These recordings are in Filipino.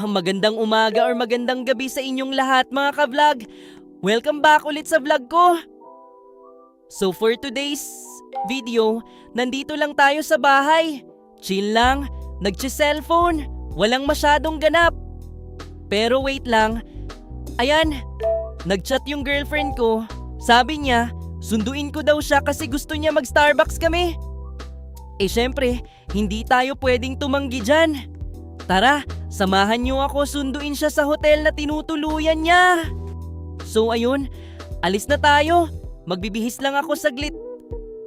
Magandang umaga or magandang gabi sa inyong lahat mga ka-vlog. Welcome back ulit sa vlog ko. So for today's video, nandito lang tayo sa bahay. Chill lang, nagche-cellphone, walang masyadong ganap. Pero wait lang, ayan, nag-chat yung girlfriend ko. Sabi niya, sunduin ko daw siya kasi gusto niya mag-Starbucks kami. Syempre, hindi tayo pwedeng tumanggi dyan. Tara, samahan niyo ako sunduin siya sa hotel na tinutuluyan niya. So ayun, alis na tayo. Magbibihis lang ako saglit.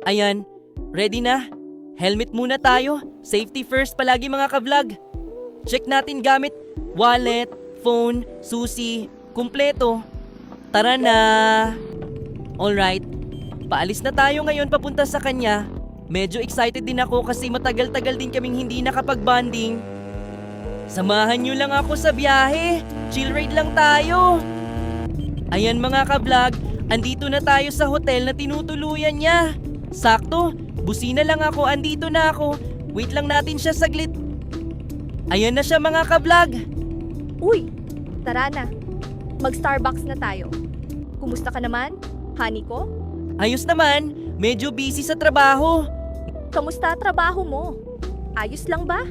Ayan, ready na? Helmet muna tayo. Safety first palagi mga ka-vlog. Check natin gamit. Wallet, phone, susi, kumpleto. Tara na. Alright, paalis na tayo ngayon papunta sa kanya. Medyo excited din ako kasi matagal-tagal din kaming hindi nakapag-bonding. Samahan nyo lang ako sa biyahe. Chill ride lang tayo. Ayan mga ka-vlog, andito na tayo sa hotel na tinutuluyan niya. Sakto, busina lang ako, andito na ako. Wait lang natin siya saglit. Ayan na siya mga ka-vlog. Uy, tara na. Mag-Starbucks na tayo. Kumusta ka naman, honey ko? Ayos naman, medyo busy sa trabaho. Kamusta trabaho mo? Ayos lang ba?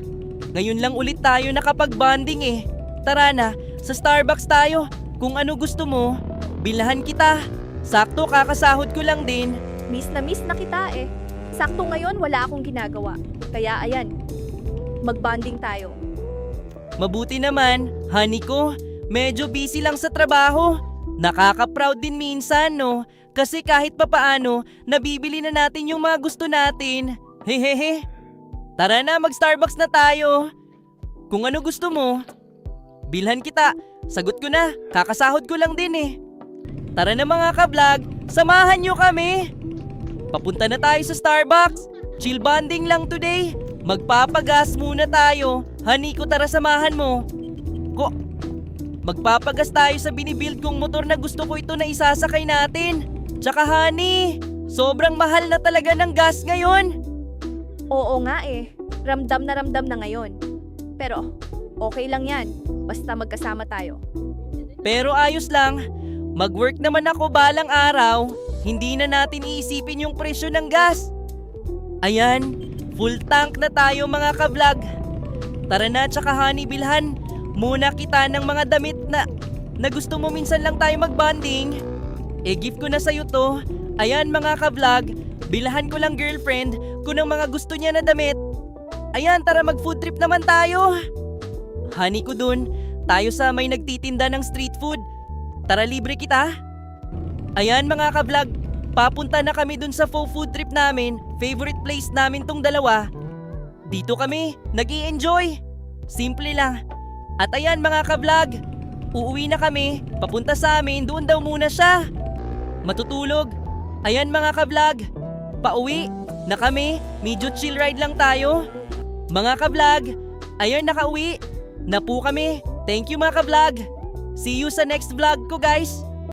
Ngayon lang ulit tayo nakapag-bonding eh. Tara na, sa Starbucks tayo. Kung ano gusto mo, bilhan kita. Sakto, kakasahod ko lang din. Miss na kita eh. Sakto ngayon wala akong ginagawa. Kaya ayan, mag-bonding tayo. Mabuti naman, honey ko. Medyo busy lang sa trabaho. Nakaka-proud din minsan, no? Kasi kahit papaano, nabibili na natin yung mga gusto natin. Hehehe. Tara na, mag-Starbucks na tayo. Kung ano gusto mo, bilhan kita. Sagot ko na, kakasahod ko lang din eh. Tara na mga ka-vlog, samahan nyo kami. Papunta na tayo sa Starbucks. Chill bonding lang today. Magpapagas muna tayo. Honey ko, tara samahan mo. Magpapagas tayo sa binibuild kong motor na gusto ko ito na isasakay natin. Tsaka honey, sobrang mahal na talaga ng gas ngayon. Oo nga eh, ramdam na ngayon. Pero okay lang yan, basta magkasama tayo. Pero ayos lang, mag-work naman ako balang araw. Hindi na natin iisipin yung presyo ng gas. Ayan, full tank na tayo mga ka-vlog. Tara na, tsaka honey, bilhan muna kita ng mga damit na gusto mo minsan lang tayo mag-bonding. Gift ko na sa'yo to. Ayan mga ka-vlog, bilhan ko lang girlfriend ko ng mga gusto niya na damit. Ayan, tara mag-food trip naman tayo. Honey ko dun, tayo sa may nagtitinda ng street food. Tara, libre kita. Ayan mga ka-vlog, papunta na kami dun sa food trip namin. Favorite place namin tong dalawa. Dito kami, nag-i-enjoy. Simple lang. At ayan mga ka-vlog, uuwi na kami, papunta sa amin, doon daw muna siya. Matutulog. Ayan mga ka-vlog, pauwi na kami, medyo chill ride lang tayo. Mga ka-vlog, ayan nakauwi na po kami. Thank you mga ka-vlog. See you sa next vlog ko guys.